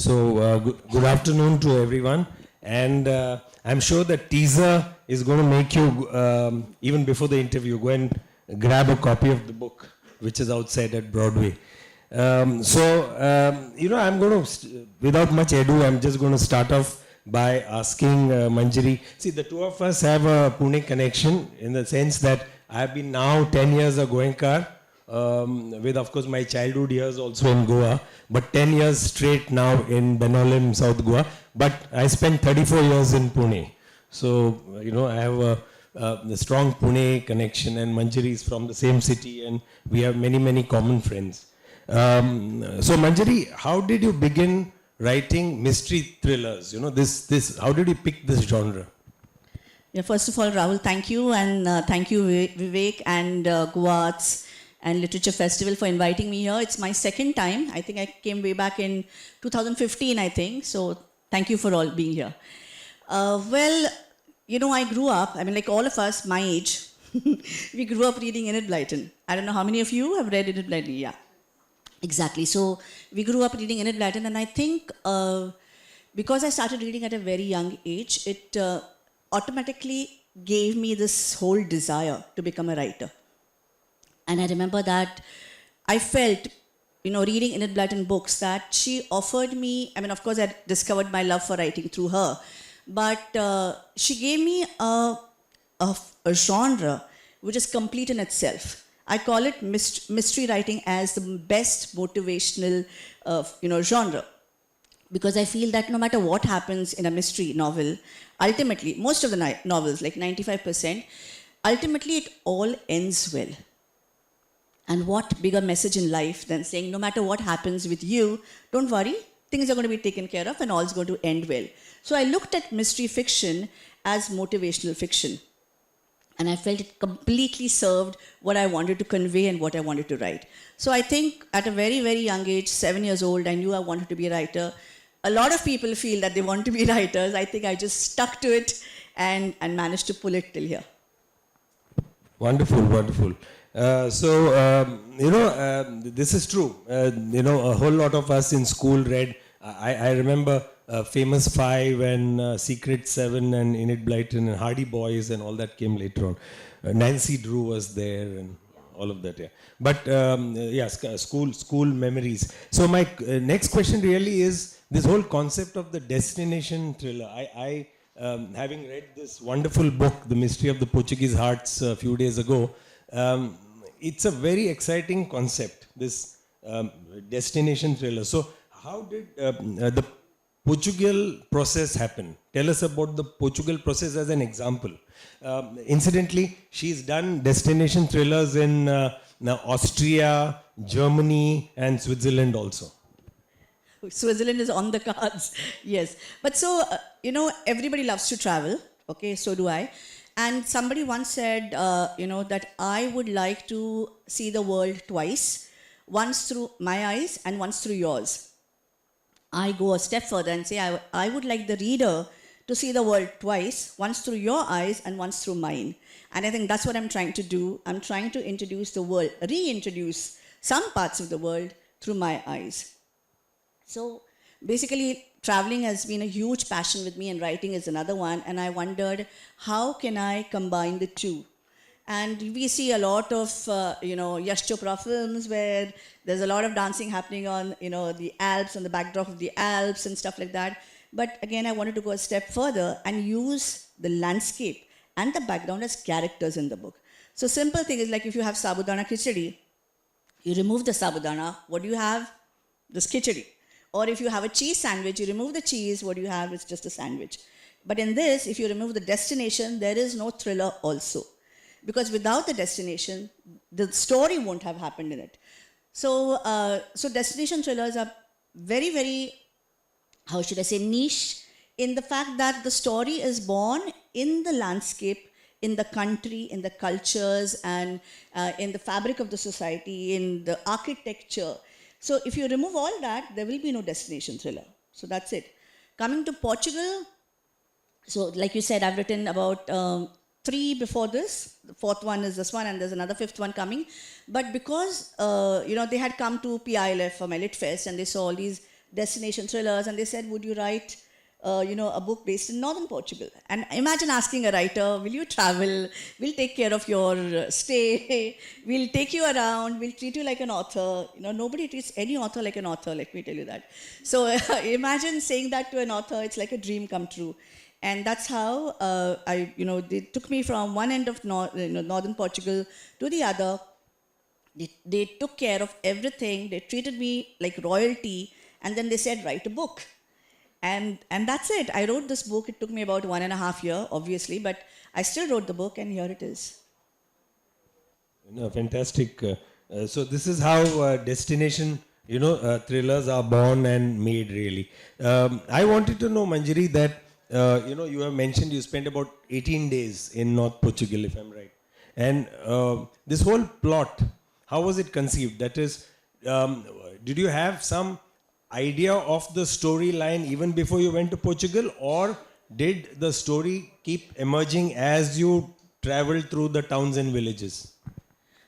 So, good afternoon to everyone. And I'm sure the teaser is going to make you, even before the interview, go and grab a copy of the book, which is outside at Broadway. I'm going to, without much ado, I'm just going to start off by asking Manjari. See, the two of us have a Pune connection in the sense that I've been now 10 years a Goenka, with of course my childhood years also in Goa, but 10 years straight now in Benolim, South Goa. But I spent 34 years in Pune. So, I have a strong Pune connection, and Manjari is from the same city, and we have many, many common friends. So Manjari, how did you begin writing mystery thrillers? How did you pick this genre? Yeah, first of all, Rahul, thank you, and thank you, Vivek, and Goa Arts and Literature Festival for inviting me here. It's my second time. I think I came way back in 2015, I think. So thank you for all being here. I grew up, like all of us, my age, we grew up reading Enid Blyton. I don't know how many of you have read Enid Blyton. Yeah, exactly. So we grew up reading Enid Blyton, and I think because I started reading at a very young age, it automatically gave me this whole desire to become a writer. And I remember that I felt, reading Enid Blyton books, that she offered me, of course I discovered my love for writing through her, but she gave me a genre which is complete in itself. I call it mystery writing as the best motivational, genre. Because I feel that no matter what happens in a mystery novel, ultimately, most of the novels, like 95%, ultimately it all ends well. And what bigger message in life than saying, no matter what happens with you, don't worry, things are going to be taken care of and all is going to end well. So I looked at mystery fiction as motivational fiction. And I felt it completely served what I wanted to convey and what I wanted to write. So I think at a very, very young age, 7 years old, I knew I wanted to be a writer. A lot of people feel that they want to be writers. I think I just stuck to it and managed to pull it till here. Wonderful, wonderful. This is true. A whole lot of us in school read, I remember Famous Five and Secret Seven and Enid Blyton and Hardy Boys and all that came later on. Nancy Drew was there and all of that, yeah. But school memories. So my next question really is this whole concept of the destination thriller. I having read this wonderful book, The Mystery of the Portuguese Hearts, a few days ago, it's a very exciting concept, this destination thriller. So how did the Portugal process happen? Tell us about the Portugal process as an example. Incidentally, she's done destination thrillers in Austria, Germany, and Switzerland also. Switzerland is on the cards, yes. But so, everybody loves to travel, okay, so do I. And somebody once said, that I would like to see the world twice, once through my eyes and once through yours. I go a step further and say, I would like the reader to see the world twice, once through your eyes and once through mine. And I think that's what I'm trying to do. I'm trying to introduce the world, reintroduce some parts of the world through my eyes. So basically, traveling has been a huge passion with me, and writing is another one. And I wondered, how can I combine the two? And we see a lot of, Yash Chopra films where there's a lot of dancing happening on, the Alps, on the backdrop of the Alps and stuff like that. But again, I wanted to go a step further and use the landscape and the background as characters in the book. So simple thing is like if you have sabudana khichdi, you remove the sabudana, what do you have? This khichdi. Or if you have a cheese sandwich, you remove the cheese, what do you have? It's just a sandwich. But in this, if you remove the destination, there is no thriller also. Because without the destination, the story won't have happened in it. So destination thrillers are very, very, how should I say, niche in the fact that the story is born in the landscape, in the country, in the cultures, and in the fabric of the society, in the architecture. So if you remove all that, there will be no destination thriller. So that's it. Coming to Portugal, so like you said, I've written about 3 before this. The 4th one is this one, and there's another 5th one coming. But because, they had come to PILF for my Lit Fest, and they saw all these destination thrillers, and they said, "Would you write, a book based in northern Portugal?" And imagine asking a writer, "Will you travel? We'll take care of your stay. We'll take you around. We'll treat you like an author." Nobody treats any author like an author. Let me tell you that. So imagine saying that to an author. It's like a dream come true. And that's how they took me from one end of northern Portugal to the other. They took care of everything. They treated me like royalty. And then they said, "Write a book." And that's it. I wrote this book. It took me about 1.5 years, obviously, but I still wrote the book, and here it is. Fantastic. So this is how destination, thrillers are born and made, really. I wanted to know, Manjari, that, you have mentioned you spent about 18 days in North Portugal, if I'm right. And this whole plot, how was it conceived? That is, did you have some idea of the storyline even before you went to Portugal, or did the story keep emerging as you traveled through the towns and villages?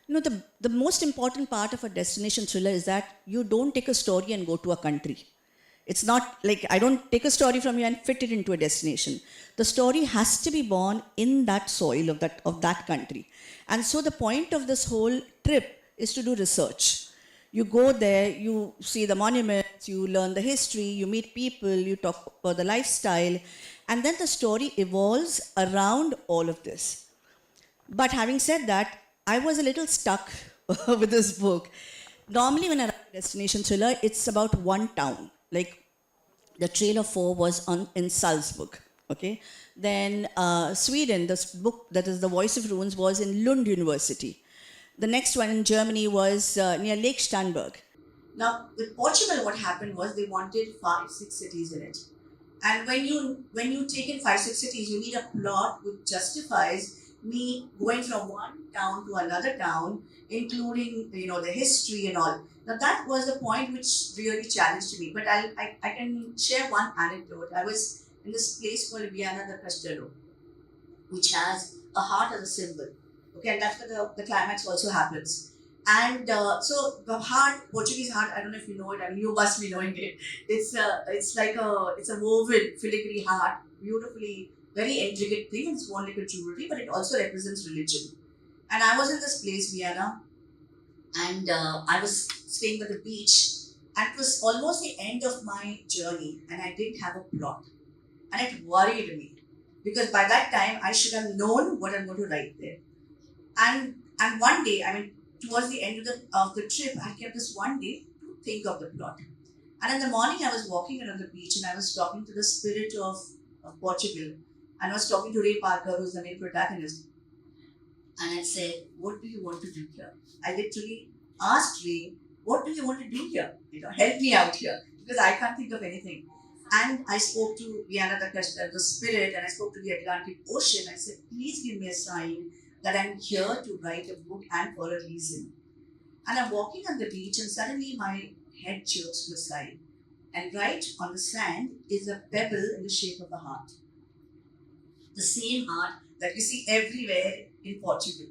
The most important part of a destination thriller is that you don't take a story and go to a country. It's not like I don't take a story from you and fit it into a destination. The story has to be born in that soil of that country. And so the point of this whole trip is to do research. You go there, you see the monuments, you learn the history, you meet people, you talk about the lifestyle, and then the story evolves around all of this. But having said that, I was a little stuck with this book. Normally, when I write a destination thriller, it's about one town. Like the Trail of Four was in Salzburg. Okay, then Sweden, this book that is The Voice of Runes, was in Lund University. The next one in Germany was near Lake Starnberg. Now, with Portugal, what happened was they wanted 5-6 cities in it. And when you take in 5-6 cities, you need a plot which justifies me going from one town to another town, including the history and all. Now, that was the point which really challenged me. But I can share one anecdote. I was in this place called Viana do Castelo, which has a heart as a symbol. Okay, and that's where the climax also happens. And so the heart, Portuguese heart, I don't know if you know it. I mean, you must be knowing it. It's like it's a woven filigree heart, beautifully, very intricate thing. It's worn like a jewelry, but it also represents religion. And I was in this place, Vienna, and I was staying by the beach, and it was almost the end of my journey, and I didn't have a plot, and it worried me because by that time I should have known what I'm going to write there. And one day, I mean, towards the end of the trip, I kept this one day to think of the plot. And in the morning, I was walking around the beach and I was talking to the spirit of Portugal. And I was talking to Ray Parker, who's the main protagonist. And I said, "What do you want to do here?" I literally asked Ray, "What do you want to do here? Help me out here, because I can't think of anything." And I spoke to Viana do Castelo, the spirit, and I spoke to the Atlantic Ocean. I said, "Please give me a sign that I'm here to write a book and for a reason." And I'm walking on the beach and suddenly my head jerks to the side. And right on the sand is a pebble in the shape of a heart. The same heart that you see everywhere in Portugal.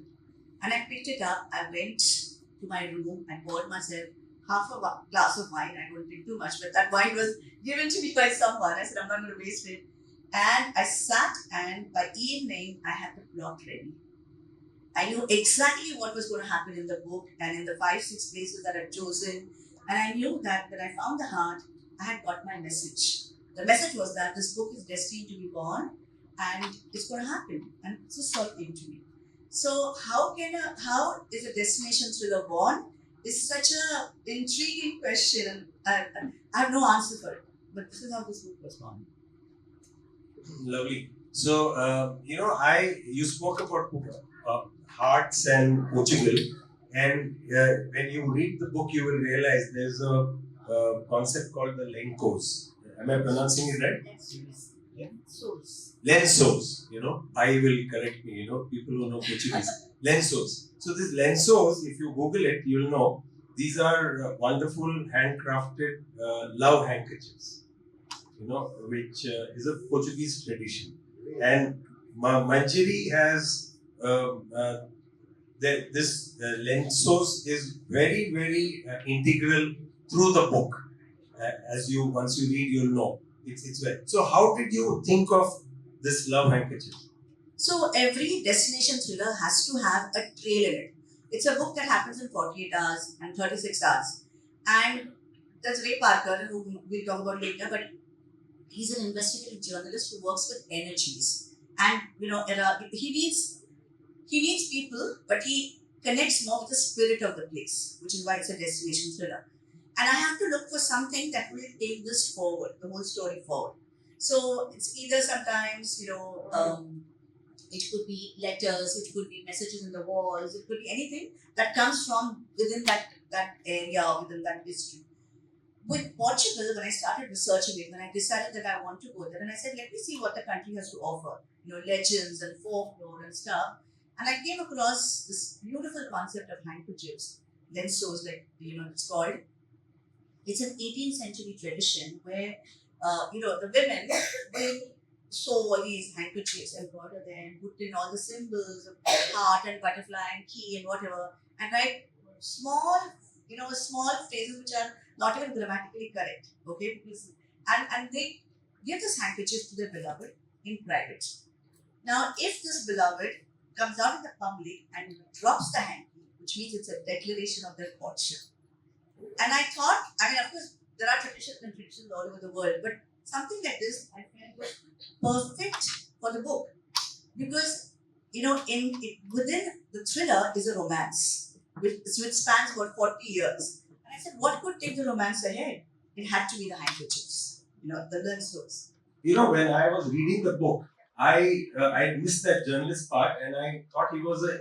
And I picked it up, I went to my room, I poured myself half a glass of wine. I don't drink too much, but that wine was given to me by someone. I said, "I'm not going to waste it." And I sat, and by evening, I had the plot ready. I knew exactly what was going to happen in the book and in the 5-6 places that I'd chosen. And I knew that when I found the heart, I had got my message. The message was that this book is destined to be born and it's going to happen. And it's just sort of came to me. So how is a destination thriller born? It's such an intriguing question. I have no answer for it. But this is how this book was born. Lovely. So, you spoke about hearts and Portugal, and when you read the book, you will realize there's a concept called the Lencos. Am I pronouncing it right? Lenços. Lenços. I will correct me. People who know Portuguese. Lenços. So this Lenços, if you Google it, you'll know these are wonderful handcrafted love handkerchiefs. Which is a Portuguese tradition. And Manjari has this Lenços is very, very integral through the book. as you once you read, you'll know. It's well. So how did you think of this Love Handkerchief? So every destination thriller has to have a trail in it. It's a book that happens in 48 hours and 36 hours. And there's Ray Parker, who we'll talk about later, but he's an investigative journalist who works with energies. And he needs people, but he connects more with the spirit of the place, which is why it's a destination thriller. And I have to look for something that will take this forward, the whole story forward. So it's either sometimes, it could be letters, it could be messages in the walls, it could be anything that comes from within that area, within that history. With Portugal, when I started researching it, when I decided that I want to go there, and I said, let me see what the country has to offer, legends and folklore and stuff. And I came across this beautiful concept of handkerchiefs, lenços, it's called. It's an 18th century tradition where, the women will sew all these handkerchiefs, embroider them, put in all the symbols of heart and butterfly and key and whatever, and write small phrases which are not even grammatically correct. Okay, and they give this handkerchief to their beloved in private. Now, if this beloved comes out in the public and drops the hanky, which means it's a declaration of their courtship. And I thought, of course, there are traditions all over the world, but something like this I felt was perfect for the book because within the thriller is a romance which spans about 40 years. And I said, what could take the romance ahead? It had to be the handkerchiefs, the lenços. When I was reading the book, I missed that journalist part, and I thought he was a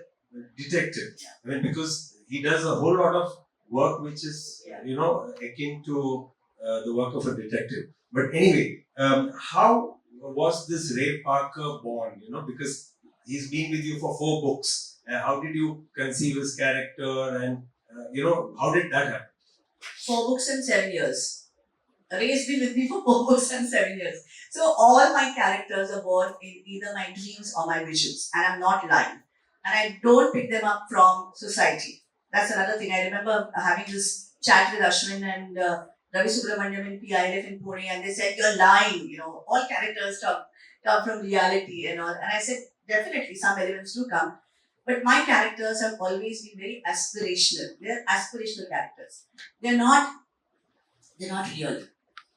detective. Yeah. Because he does a whole lot of work which is akin to the work of a detective. But anyway, how was this Ray Parker born? Because he's been with you for 4 books. How did you conceive his character, and how did that happen? 4 books and 7 years. Ray's been with me for 4 books and 7 years. So all my characters are born in either my dreams or my visions, and I'm not lying. And I don't pick them up from society. That's another thing. I remember having this chat with Ashwin and Ravi Subramaniam in PILF in Pune, and they said, you're lying, all characters come from reality and all. And I said, definitely some elements do come. But my characters have always been very aspirational. They're aspirational characters. They're not real.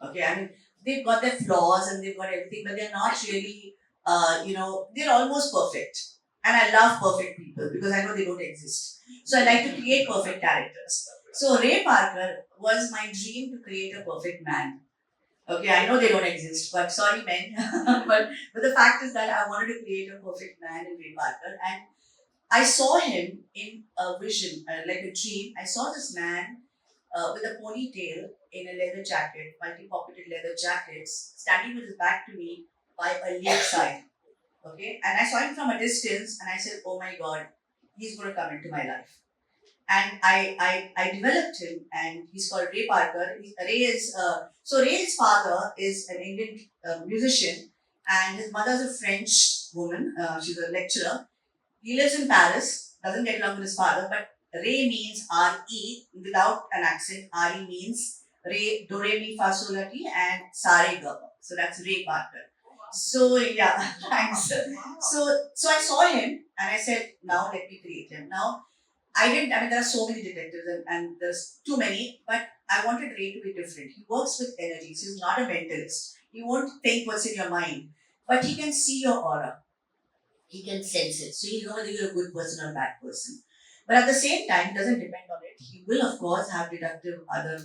Okay, they've got their flaws and they've got everything, but they're not really, they're almost perfect. And I love perfect people because I know they don't exist. So I like to create perfect characters. So Ray Parker was my dream to create a perfect man. Okay, I know they don't exist, but sorry, men. but the fact is that I wanted to create a perfect man in Ray Parker, and I saw him in a vision, like a dream. I saw this man with a ponytail in a leather jacket, multi-pocketed leather jackets, standing with his back to me by a lakeside. Okay, and I saw him from a distance, and I said, "Oh my God, he's going to come into my life." And I developed him, and he's called Ray Parker. Ray's father is an Indian musician, and his mother is a French woman. She's a lecturer. He lives in Paris, doesn't get along with his father, but Ray means R-E without an accent. R-E means Ray, Do, Re, Mi, Fa, Sol, La, Ti, and Sa, Re, Ga, Ma. So that's Ray Parker. So yeah, thanks. So I saw him and I said, now let me create him. Now, there are so many detectives and there's too many, but I wanted Ray to be different. He works with energies. He's not a mentalist. He won't think what's in your mind, but he can see your aura. He can sense it. So he'll know whether you're a good person or a bad person. But at the same time, it doesn't depend on it. He will, of course, have deductive other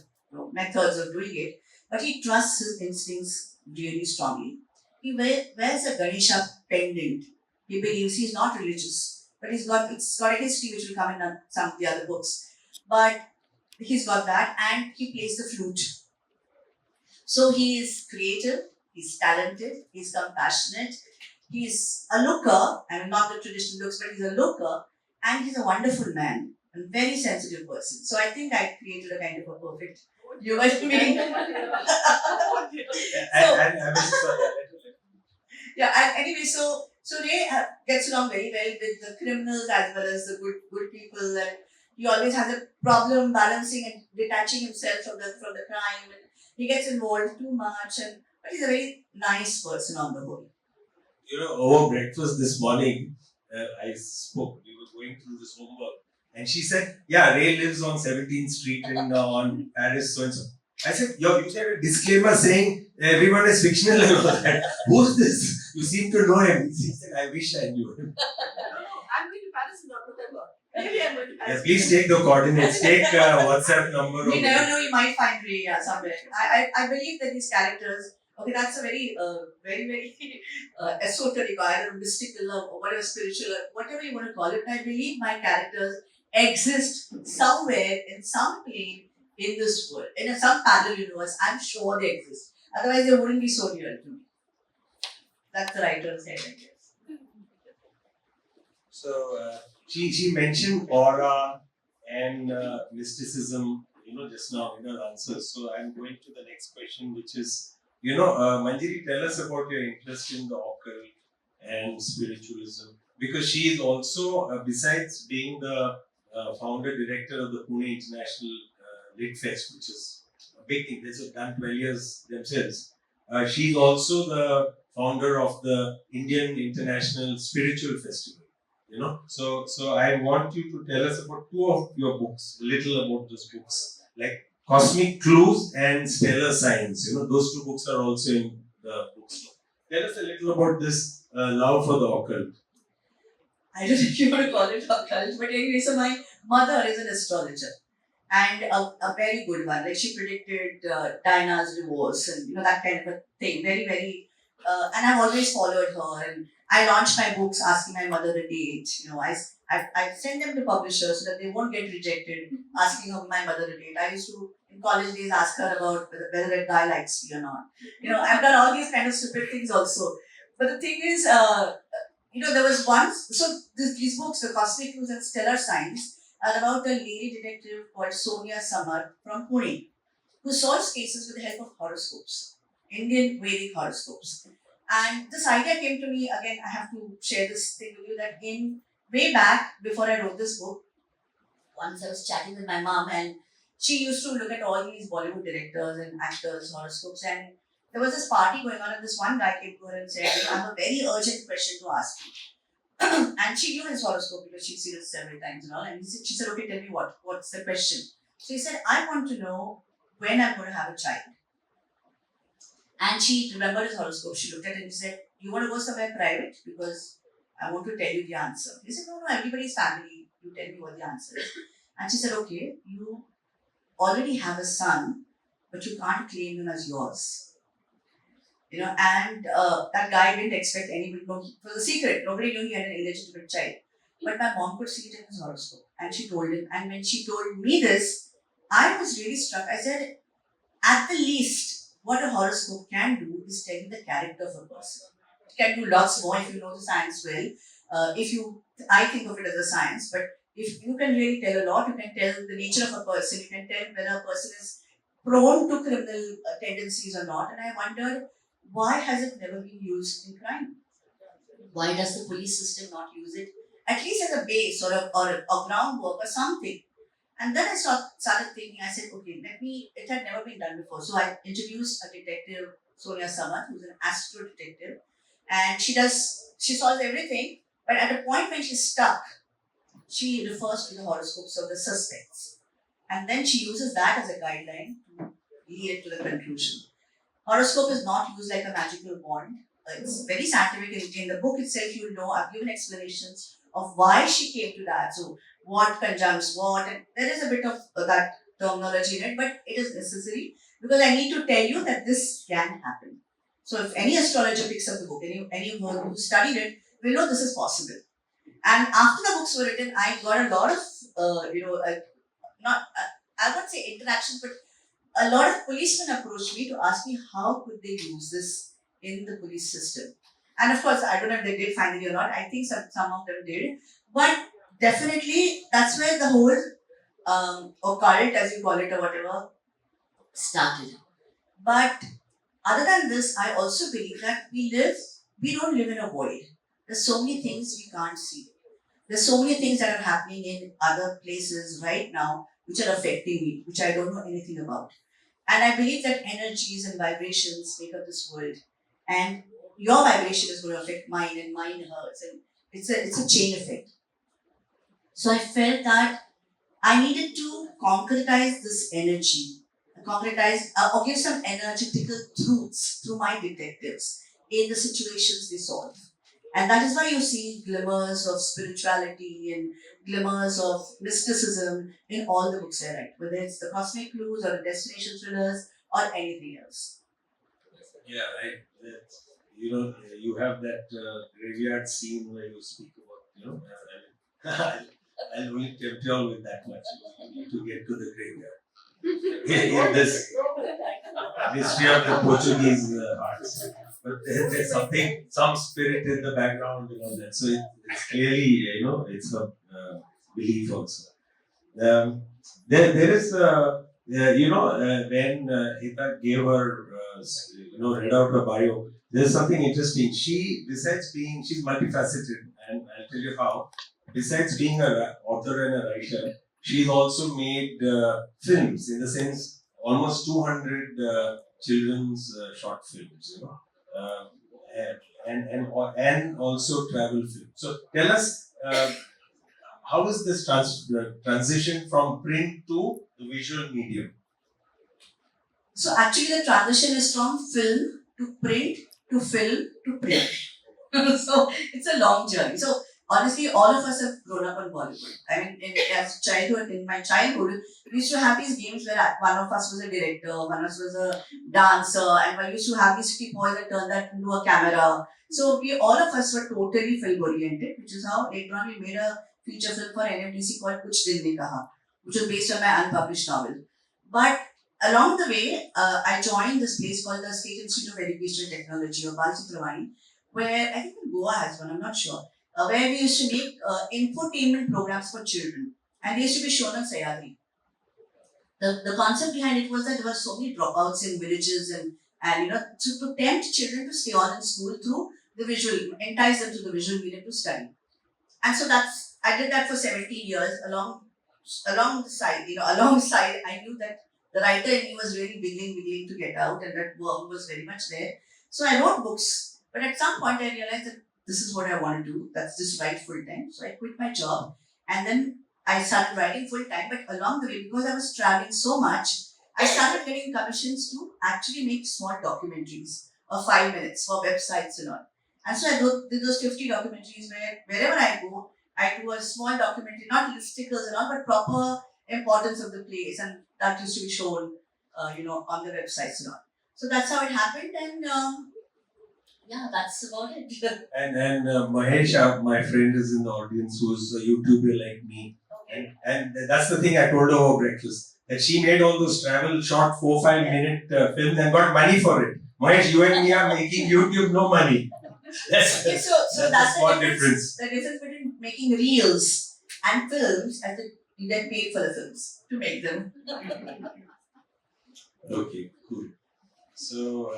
methods of doing it, but he trusts his instincts really strongly. He wears a Ganesha pendant. He believes he's not religious, but it's got a history which will come in some of the other books. But he's got that, and he plays the flute. So he is creative, he's talented, he's compassionate, he's a looker, not the traditional looks, but he's a looker, and he's a wonderful man, a very sensitive person. So I think I created a kind of a perfect human being. Anyway, so Ray gets along very well with the criminals as well as the good people, and he always has a problem balancing and detaching himself from the crime. And he gets involved too much, but he's a very nice person on the whole. Over breakfast this morning, I spoke. We were going through this homework, and she said, "Yeah, Ray lives on 17th Street in on Paris, so and so." I said, "Yo, you said a disclaimer saying everyone is fictional and all that. Who's this? You seem to know him." He said, "I wish I knew him." No, I'm going to Paris in October. Maybe I'm going to Yeah, Paris. please take the coordinates. Take WhatsApp number. You never know, you might find Ray somewhere. I believe that these characters, okay, that's a very, very esoteric, either mystical or whatever, spiritual, or whatever you want to call it. I believe my characters exist somewhere in some plane in this world, in some parallel universe. I'm sure they exist. Otherwise, they wouldn't be so real to me. That's the writer's head, I guess. So she mentioned aura and mysticism, just now in her answers. So I'm going to the next question, which is, Manjiri, tell us about your interest in the occult and spiritualism, because she is also, besides being the founder director of the Pune International Lit Fest, which is a big thing. They've done 12 years themselves. She's also the founder of the Indian International Spiritual Festival. So I want you to tell us about two of your books, a little about those books, like Cosmic Clues and Stellar Signs. Those two books are also in the bookstore. Tell us a little about this love for the occult. I don't know if you want to call it occult, but anyway, so my mother is an astrologer and a very good one. Like she predicted Diana's divorce and that kind of a thing. Very, very, and I've always followed her. And I launched my books asking my mother the date. I send them to publishers so that they won't get rejected, asking her my mother the date. I used to in college days ask her about whether that guy likes me or not. I've done all these kind of stupid things also. But the thing is, there was once, so these books, The Cosmic Clues and Stellar Signs, are about a lady detective called Sonia Samar from Pune, who solves cases with the help of horoscopes, Indian Vedic horoscopes. And this idea came to me, again, I have to share this thing with you, that way back, before I wrote this book, once I was chatting with my mom, and she used to look at all these Bollywood directors and actors' horoscopes, and there was this party going on, and this one guy came to her and said, I have a very urgent question to ask you. And she knew his horoscope because she'd seen it several times and all. And she said, okay, tell me what's the question? So he said, I want to know when I'm going to have a child. And she remembered his horoscope. She looked at it and said, you want to go somewhere private? Because I want to tell you the answer. He said, no, everybody's family. You tell me what the answer is. And she said, okay, you already have a son, but you can't claim him as yours. And that guy didn't expect anybody to know. It was a secret. Nobody knew he had an illegitimate child. But my mom could see it in his horoscope. And she told him. And when she told me this, I was really struck. I said, at the least, what a horoscope can do is tell you the character of a person. It can do lots more if you know the science well. I think of it as a science, but if you can really tell a lot, you can tell the nature of a person. You can tell whether a person is prone to criminal tendencies or not. And I wondered, why has it never been used in crime? Why does the police system not use it, at least as a base or a groundwork or something? And then I started thinking, I said, okay, it had never been done before. So I introduced a detective, Sonia Samar, who's an astro detective. And she solves everything. But at the point when she's stuck, she refers to the horoscopes of the suspects. And then she uses that as a guideline to lead it to the conclusion. Horoscope is not used like a magical wand. It's very scientific. In the book itself, you'll know, I've given explanations of why she came to that. So, what conjuncts what, and there is a bit of that terminology in it, but it is necessary because I need to tell you that this can happen. So, if any astrologer picks up the book, anyone who studied it will know this is possible. And after the books were written, I got a lot of, I won't say interactions, but a lot of policemen approached me to ask me how could they use this in the police system. And of course, I don't know if they did finally or not. I think some of them did. But definitely, that's where the whole occult, as you call it or whatever, started. But other than this, I also believe that we don't live in a void. There's so many things we can't see. There's so many things that are happening in other places right now which are affecting me, which I don't know anything about. And I believe that energies and vibrations make up this world. And your vibration is going to affect mine and mine hers. And it's a chain effect. So I felt that I needed to concretize this energy, or give some energetical truths through my detectives in the situations they solve. And that is why you see glimmers of spirituality and glimmers of mysticism in all the books I write, whether it's the cosmic clues or the destination thrillers or anything else. Yeah, right. You know, you have that graveyard scene where you speak about, you know, I'll only tempt you all with that much to get to the graveyard. In this history of the Portuguese arts. But there's something, some spirit in the background and all that. So it's clearly, you know, it's a belief also. There is, you know, when Hita gave her, you know, read out her bio, there's something interesting. She, besides being, she's multifaceted, and I'll tell you how. Besides being an author and a writer, she's also made films, in the sense, almost 200 children's short films, you know, and also travel films. So tell us, how is this transition from print to the visual medium? So actually the transition is from film to print to film to print. So it's a long journey. So honestly, all of us have grown up on Bollywood. I mean, in my childhood, we used to have these games where one of us was a director, one of us was a dancer, and we used to have these city boys that turned that into a camera. So all of us were totally film oriented, which is how later on we made a feature film for NMDC called Kuch Dil Ne Kaha, which was based on my unpublished novel. But along the way, I joined this place called the State Institute of Educational Technology, or Balsutravani, where I think Goa has one, I'm not sure, where we used to make infotainment programs for children. And they used to be shown on Sayadri. The concept behind it was that there were so many dropouts in villages and you know, to tempt children to stay on in school through the visual, entice them to the visual medium to study. And so I did that for 17 years alongside, you know, alongside I knew that the writer in me was really wiggling to get out, and that work was very much there. So I wrote books, but at some point I realized that this is what I want to do. That's just write full time. So I quit my job, and then I started writing full time. But along the way, because I was traveling so much, I started getting commissions to actually make small documentaries of 5 minutes for websites and all. And so I did those 50 documentaries where wherever I go, I do a small documentary, not listicles and all, but proper importance of the place, and that used to be shown, you know, on the websites and all. So that's how it happened, and yeah, that's about it. And Mahesh, my friend, is in the audience, who's a YouTuber like me. Okay. And that's the thing I told her over breakfast, that she made all those travel short 4-5 minute films and got money for it. Mahesh, you and me are making YouTube no money. That's, Okay, so that's the one difference. The difference between making reels and films, and you get paid for the films to make them. Okay, cool. So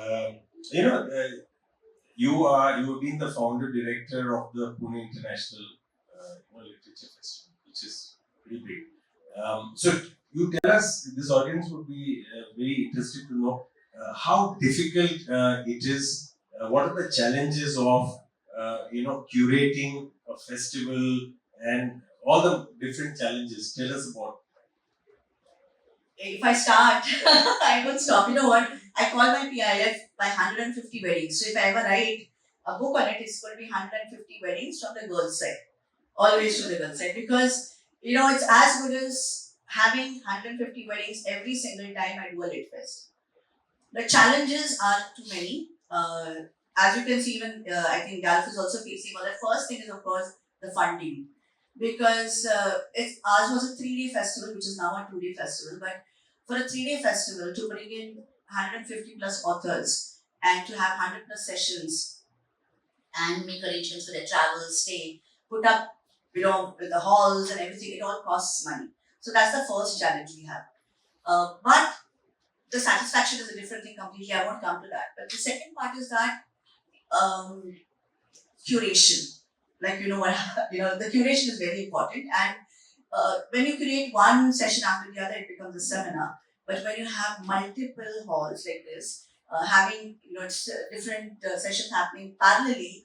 you know, you have been the founder director of the Pune International Literature Festival, which is pretty big. So you tell us, this audience would be very interested to know how difficult it is. What are the challenges of you know, curating a festival and all the different challenges? Tell us about. If I start, I won't stop. You know what? I call my PIF by 150 weddings. So if I ever write a book on it, it's going to be 150 weddings from the girls' side, always to the girls' side, because you know, it's as good as having 150 weddings every single time I do a lit fest. The challenges are too many. As you can see, even I think Galf is also facing. Well, the first thing is, of course, the funding, because ours was a 3-day festival, which is now a 2-day festival. But for a 3-day festival, to bring in 150 plus authors and to have 100 plus sessions and make arrangements for their travel, stay, put up, you know, with the halls and everything, it all costs money. So that's the first challenge we have. But the satisfaction is a different thing completely. I won't come to that. But the second part is that curation. Like, you know what, you know, the curation is very important. And when you create one session after the other, it becomes a seminar. But when you have multiple halls like this, having different sessions happening parallelly,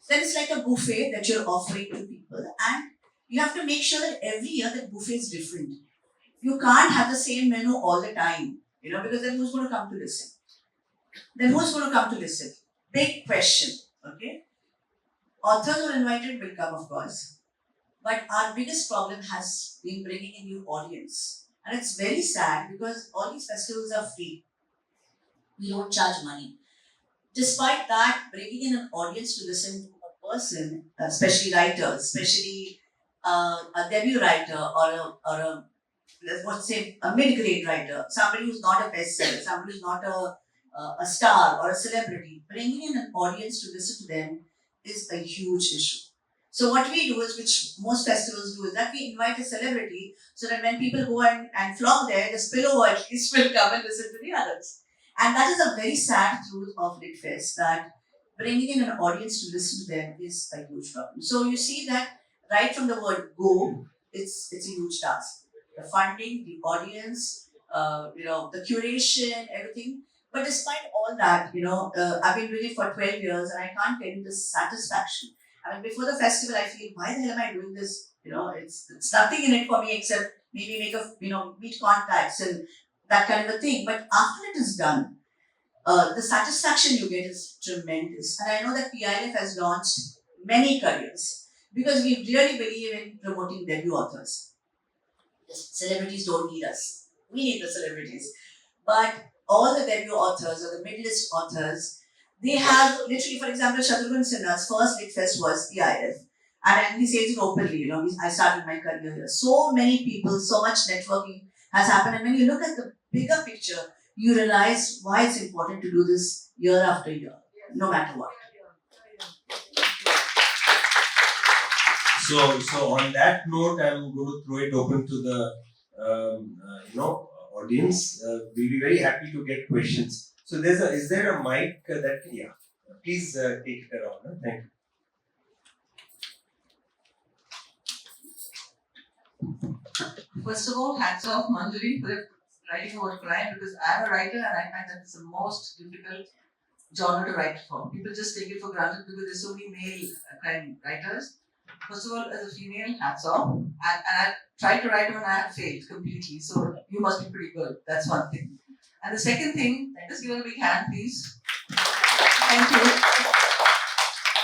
then it's like a buffet that you're offering to people, and you have to make sure that every year the buffet is different. You can't have the same menu all the time, because then who's going to come to listen? Then who's going to come to listen? Big question, okay? Authors who are invited will come, of course, but our biggest problem has been bringing a new audience. And it's very sad because all these festivals are free. We don't charge money. Despite that, bringing in an audience to listen to a person, especially writers, especially a debut writer or a let's say a mid-grade writer, somebody who's not a bestseller, somebody who's not a star or a celebrity, bringing in an audience to listen to them is a huge issue. So what we do is, which most festivals do, is that we invite a celebrity so that when people go and flock there, the spillover at least will come and listen to the others. And that is a very sad truth of LitFest, that bringing in an audience to listen to them is a huge problem. So you see that right from the word go, it's a huge task. The funding, the audience, the curation, everything. But despite all that, I've been doing it for 12 years and I can't tell you the satisfaction. I mean, before the festival, I feel, why the hell am I doing this? It's nothing in it for me except maybe meet contacts and that kind of a thing. But after it is done, the satisfaction you get is tremendous. And I know that PILF has launched many careers because we really believe in promoting debut authors. The celebrities don't need us. We need the celebrities. But all the debut authors or the mid-list authors, they have literally, for example, Shatrughan Sinha's first LitFest was PIF. And he says it openly, I started my career here. So many people, so much networking has happened. And when you look at the bigger picture, you realize why it's important to do this year after year, no matter what. So on that note, I'm going to throw it open to the audience. We'll be very happy to get questions. So is there a mic that please take it around. Thank you. First of all, hats off Manjari for writing about crime, because I'm a writer and I find that it's the most difficult genre to write for. People just take it for granted because there's so many male crime writers. First of all, as a female, hats off. And I tried to write one, I have failed completely. So you must be pretty good. That's one thing. And the second thing, just give her a big hand, please. Thank you.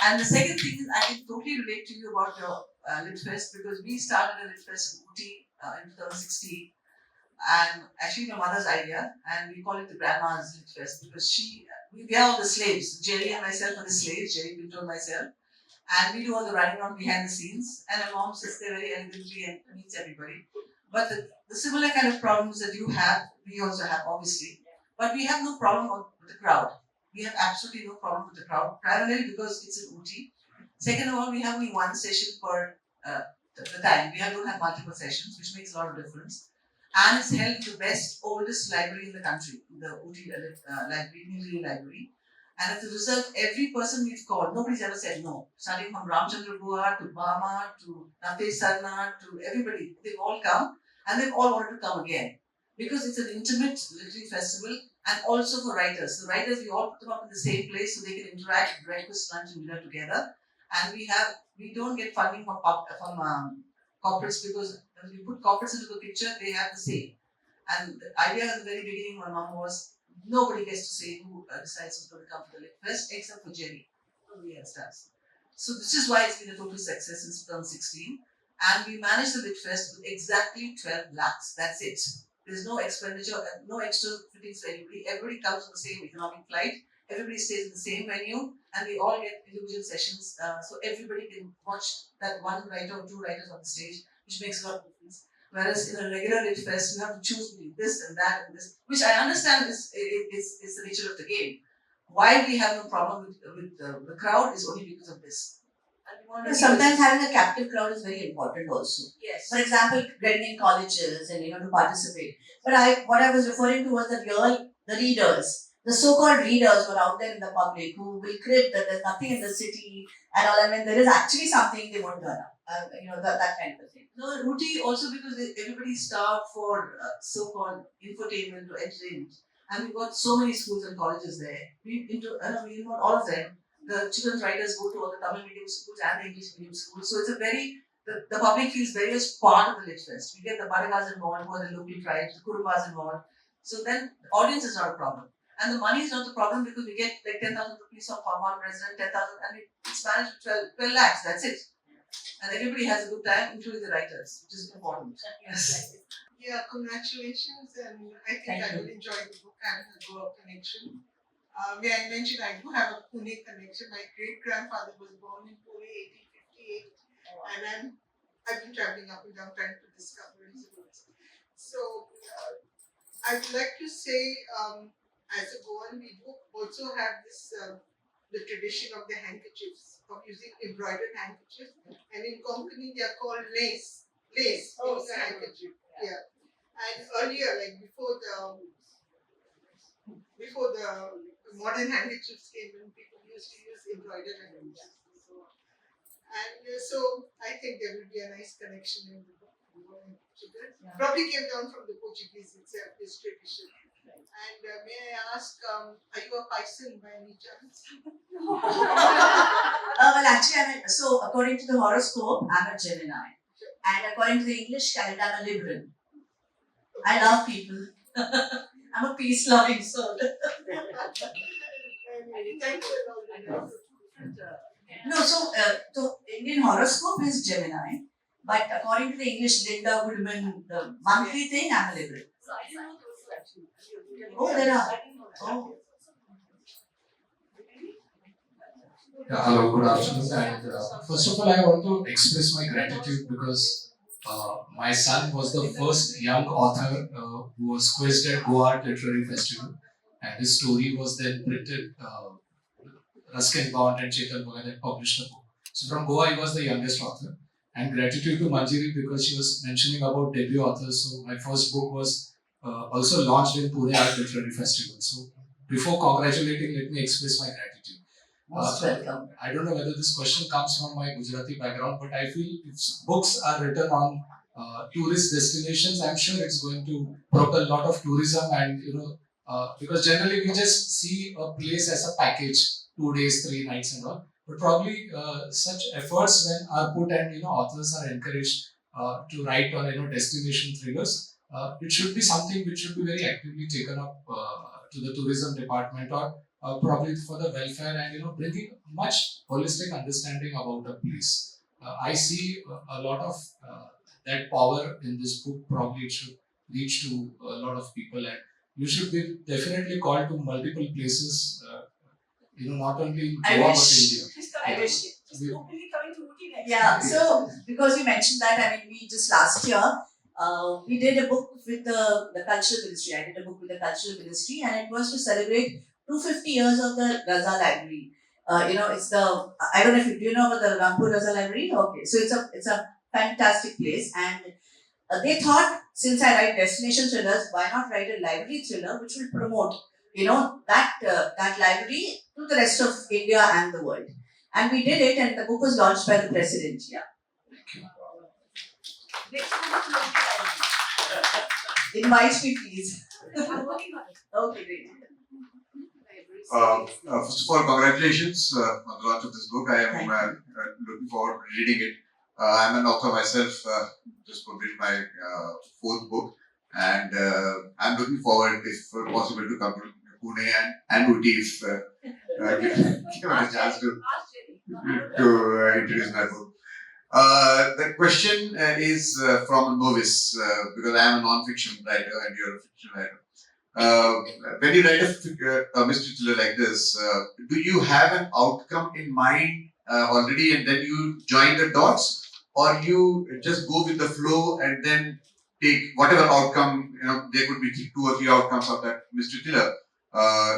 And the second thing is, I can totally relate to you about your LitFest, because we started a LitFest in Ooty in 2016. And actually my mother's idea, and we call it the Grandma's LitFest, because we are all the slaves. Jerry and myself are the slaves, Jerry Pinto and myself. And we do all the running around behind the scenes. And my mom sits there very elegantly and meets everybody. But the similar kind of problems that you have, we also have, obviously. But we have no problem with the crowd. We have absolutely no problem with the crowd, primarily because it's in Ooty. Second of all, we have only one session per the time. We don't have multiple sessions, which makes a lot of difference. And it's held in the best, oldest library in the country, the Ooty Library, Library. And as a result, every person we've called, nobody's ever said no. Starting from Ramchandra Guha to Bama to Natesh Sarna to everybody, they've all come and they've all wanted to come again. Because it's an intimate literary festival, and also for writers. The writers, we all put them up in the same place so they can interact, breakfast, lunch and dinner together. And we don't get funding from corporates, because when we put corporates into the picture, they have the say. And the idea at the very beginning, my mom was, nobody gets to say who decides who's going to come to the LitFest, except for Jerry. Nobody else does. So this is why it's been a total success since 2016. And we managed the LitFest with exactly 12 lakhs. That's it. There's no expenditure, no extra fittings for anybody. Everybody comes on the same economic flight. Everybody stays in the same venue, and we all get individual sessions. So everybody can watch that one writer or two writers on the stage, which makes a lot of difference. Whereas in a regular LitFest, you have to choose between this and that and this, which I understand is the nature of the game. Why we have no problem with the crowd is only because of this. Sometimes having a captive crowd is very important also. Yes. For example, getting in colleges and to participate. But what I was referring to was the readers, the so-called readers who are out there in the public, who will crib that there's nothing in the city and all, and when there is actually something, they won't turn up. that kind of a thing. No, Ooty also because everybody's starved for so-called infotainment or entertainment, and we've got so many schools and colleges there. We involve all of them. The children's writers go to all the Tamil medium schools and the English medium schools, so it's a the public feels very much part of the Lit Fest. We get the Badagas involved, who are the local tribes, the Kurumbas involved. So then the audience is not a problem. And the money is not the problem because we get like 10,000 rupees from one resident, 10,000, and it's managed to 12 lakhs, that's it. And everybody has a good time, including the writers, which is important. Yes. Yeah, congratulations, and I think Thank I you. will enjoy the book and the Goa connection. May I mention I do have a Pune connection. My great grandfather was born in Pune 1858, and I've been traveling up and down trying to discover his roots. So I would like to say, as a Goan, we do also have this the tradition of the handkerchiefs, of using embroidered handkerchiefs, and in Konkani they are called lace. Lace is a handkerchief. Yeah. And earlier, like before the modern handkerchiefs came in, people used to use embroidered handkerchiefs. So I think there will be a nice connection in the book. Yeah. Probably came down from the Portuguese itself, this tradition. And may I ask, are you a Python by any chance? Well, actually, so according to the horoscope, I'm a Gemini. And according to the English calendar, I'm a Libran. I love people. I'm a peace-loving soul. Anyway, thank you. No, so Indian horoscope is Gemini, but according to the English Linda Goodman, the monthly thing, I'm a Libran. So I didn't know those two actually. Oh, there are. Oh. Yeah, hello, good afternoon. And first of all, I want to express my gratitude because my son was the first young author who was quizzed at Goa Art Literary Festival, and his story was then printed. Ruskin Bond and Chetan Bhagat had published the book. So from Goa, he was the youngest author. And gratitude to Manjiri because she was mentioning about debut authors. So my first book was also launched in Pune Art Literary Festival. So before congratulating, let me express my gratitude. Most welcome. I don't know whether this question comes from my Gujarati background, but I feel if books are written on tourist destinations, I'm sure it's going to propel a lot of tourism and, because generally we just see a place as a package, 2 days, 3 nights and all. But probably such efforts when are put and, authors are encouraged to write on, destination thrillers, it should be something which should be very actively taken up to the tourism department or probably for the welfare and bringing much holistic understanding about a place. I see a lot of that power in this book. Probably it should reach to a lot of people, and you should be definitely called to multiple places. Not only in I Goa but wish. India. I wish. Just hopefully coming to Ooty next Yeah, year. so because you mentioned that, we just last year, we did a book with the Cultural Ministry. I did a book with the Cultural Ministry, and it was to celebrate 250 years of the Raza Library. It's I don't know if do you know about the Rampur Raza Library? Okay, so it's a fantastic place, and they thought, since I write destination thrillers, why not write a library thriller which will promote, that library to the rest of India and the world. And we did it, and the book was launched by the president. Yeah. Next one is Ooty. Invite me, please. I'm working on it. Okay, great. First of all, congratulations on the launch of this book. I am looking forward to reading it. I'm an author myself, just published my 4th book, and I'm looking forward, if possible, to come to Pune and Ooty if given a chance to introduce my book. The question is from a novice, because I am a non-fiction writer and you're a fiction writer. When you write a mystery thriller like this, do you have an outcome in mind already and then you join the dots, or you just go with the flow and then take whatever outcome, there could be 2 or 3 outcomes of that mystery thriller.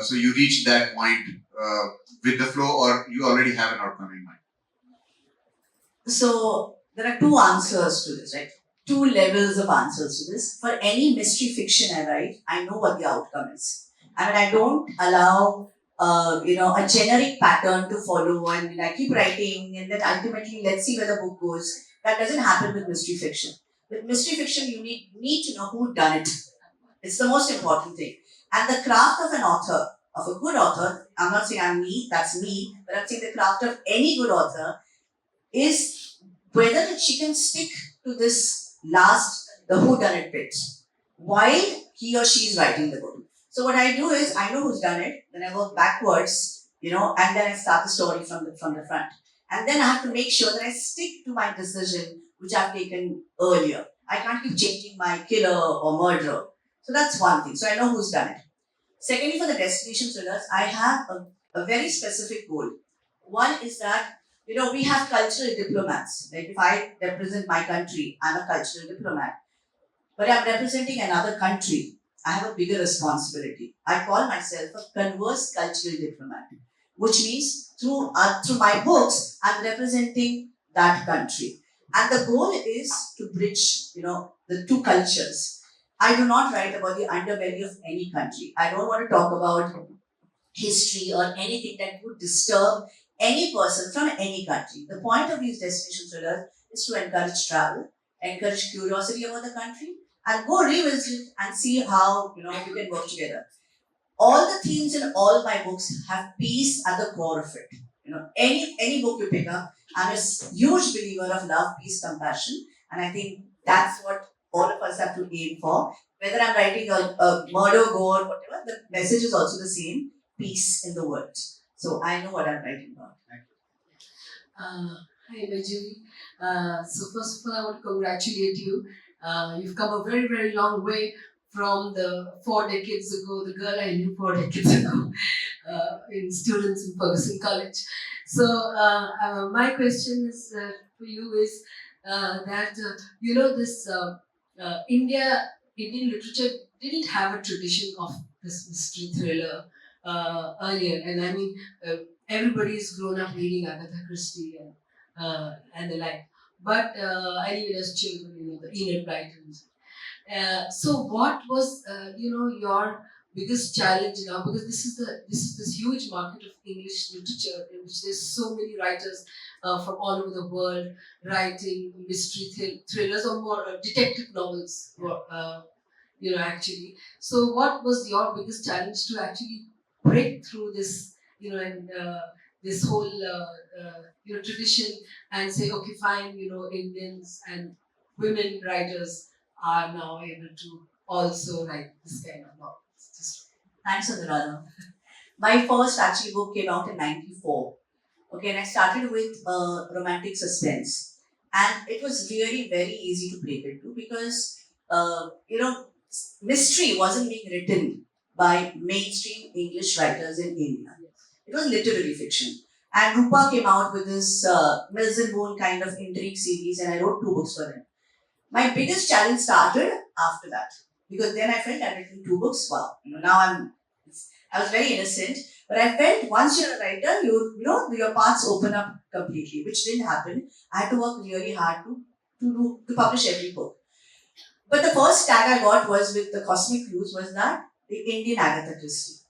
So you reach that point with the flow, or you already have an outcome in mind? So there are 2 answers to this, right? 2 levels of answers to this. For any mystery fiction I write, I know what the outcome is. I don't allow, a generic pattern to follow, and I keep writing, and then ultimately let's see where the book goes. That doesn't happen with mystery fiction. With mystery fiction, you need to know who done it. It's the most important thing. And the craft of an author, of a good author, I'm not saying I'm me, that's me, but I'm saying the craft of any good author is whether she can stick to this the whodunit bit while he or she is writing the book. So what I do is I know who's done it, then I work backwards, and then I start the story from the front. And then I have to make sure that I stick to my decision which I've taken earlier. I can't keep changing my killer or murderer. So that's one thing. So I know who's done it. Secondly, for the destination thrillers, I have a very specific goal. One is that, we have cultural diplomats. Like if I represent my country, I'm a cultural diplomat. But I'm representing another country. I have a bigger responsibility. I call myself a converse cultural diplomat, which means through my books, I'm representing that country. And the goal is to bridge, the two cultures. I do not write about the underbelly of any country. I don't want to talk about history or anything that would disturb any person from any country. The point of these destination thrillers is to encourage travel, encourage curiosity about the country, and go revisit it and see how we can work together. All the themes in all my books have peace at the core of it. Any book you pick up, I'm a huge believer of love, peace, compassion, and I think that's what all of us have to aim for. Whether I'm writing a murder, gore, whatever, the message is also the same: peace in the world. So I know what I'm writing about. Hi, Manjari. So first of all, I want to congratulate you. You've come a very, very long way from the 4 decades ago, the girl I knew 4 decades ago, in students in Ferguson College. So my question is for you is that this Indian literature didn't have a tradition of this mystery thriller earlier, and I mean everybody's grown up reading Agatha Christie and the like. But and even as children, the Enid Blytons. So what was your biggest challenge now? Because this is this huge market of English literature in which there's so many writers from all over the world writing mystery thrillers or more detective novels. Actually. So what was your biggest challenge to actually break through this, and this whole tradition and say, okay, fine, Indians and women writers are now able to also write this kind of novels. Thanks, Anuradha. My first actually book came out in '94. Okay, and I started with romantic suspense, and it was really very easy to break into because mystery wasn't being written by mainstream English writers in India. It was literary fiction. And Rupa came out with this Mills and Boon kind of intrigue series, and I wrote 2 books for them. My biggest challenge started after that, because then I felt I'd written 2 books. Wow, now I was very innocent, but I felt once you're a writer, your paths open up completely, which didn't happen. I had to work really hard to publish every book. But the first tag I got was with the Cosmic Clues was that the Indian Agatha Christie.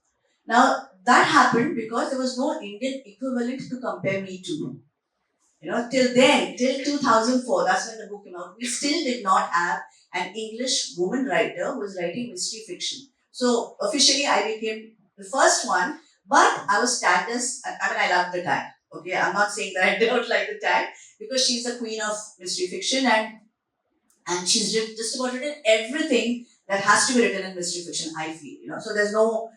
Now that happened because there was no Indian equivalent to compare me to. Till 2004, that's when the book came out, we still did not have an English woman writer who was writing mystery fiction. So officially I became the first one, but I was tagged as, I love the tag. Okay, I'm not saying that I don't like the tag because she's the queen of mystery fiction and she's just about written everything that has to be written in mystery fiction, I feel. So there's no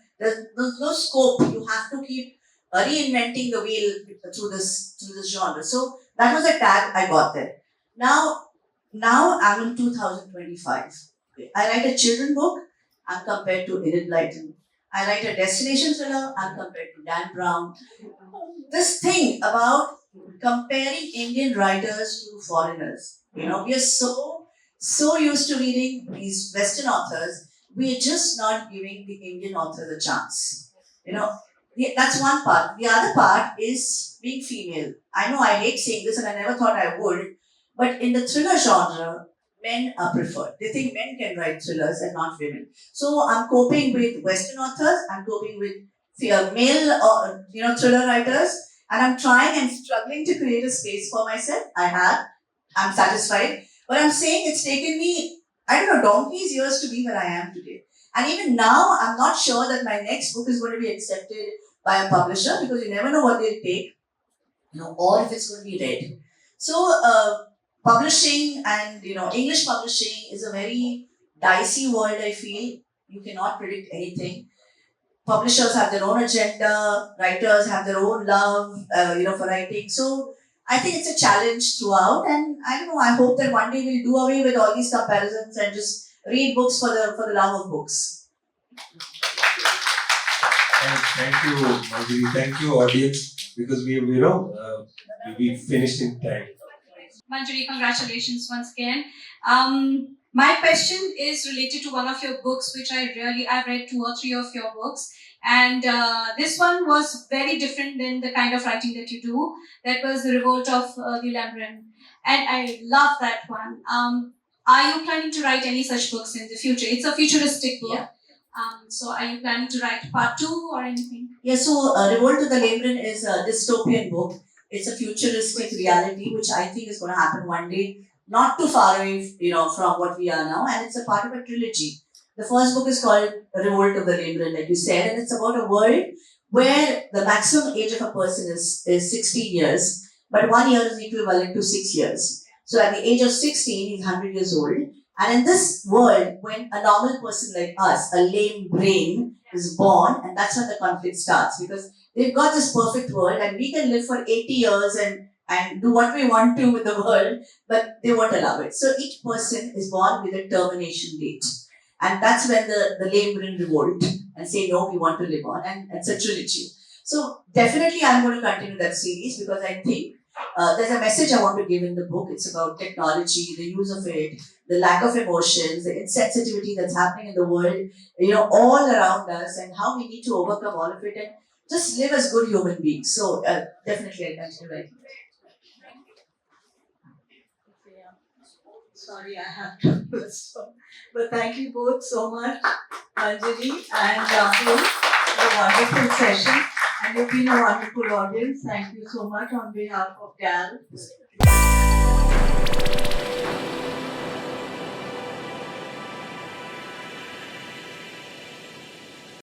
scope. You have to keep reinventing the wheel through this genre. So that was a tag I got there. Now I'm in 2025. I write a children book, I'm compared to Enid Blyton. I write a destination thriller, I'm compared to Dan Brown. This thing about comparing Indian writers to foreigners, we are so used to reading these Western authors, we are just not giving the Indian authors a chance. That's one part. The other part is being female. I know I hate saying this and I never thought I would, but in the thriller genre, men are preferred. They think men can write thrillers and not women. So I'm coping with Western authors, I'm coping with male thriller writers, and I'm trying and struggling to create a space for myself. I have. I'm satisfied. But I'm saying it's taken me, I don't know, donkey's years to be where I am today. And even now, I'm not sure that my next book is going to be accepted by a publisher because you never know what they'll take, or if it's going to be read. So, publishing and English publishing is a very dicey world. I feel you cannot predict anything. Publishers have their own agenda, writers have their own love, for writing. So I think it's a challenge throughout, and I don't know. I hope that one day we'll do away with all these comparisons and just read books for the love of books. Thank you, Manjari. Thank you, audience, because we finished in time. Manjari, congratulations once again. My question is related to one of your books, which I've read 2 or 3 of your books. And this one was very different than the kind of writing that you do. That was The Revolt of the Lamren. And I love that one. Are you planning to write any such books in the future? It's a futuristic book. Yeah. So are you planning to write part 2 or anything? Yeah, so Revolt of the Lamren is a dystopian book. It's a futuristic reality which I think is going to happen one day, not too far away, from what we are now, and it's a part of a trilogy. The first book is called Revolt of the Lamren, like you said, and it's about a world where the maximum age of a person is 16 years, but 1 year is equivalent to 6 years. So at the age of 16, he's 100 years old. And in this world, when a normal person like us, a lame brain, is born, and that's when the conflict starts, because they've got this perfect world and we can live for 80 years and do what we want to with the world, but they won't allow it. So each person is born with a termination date. And that's when the lame brain revolt and say, no, we want to live on. And it's a trilogy. So definitely I'm going to continue that series because I think there's a message I want to give in the book. It's about technology, the use of it, the lack of emotions, the insensitivity that's happening in the world, all around us, and how we need to overcome all of it and just live as good human beings. So definitely I continue writing. Sorry, I have to stop. But thank you both so much, Manjari and Rahul, for a wonderful session. And you've been a wonderful audience. Thank you so much on behalf of GAL.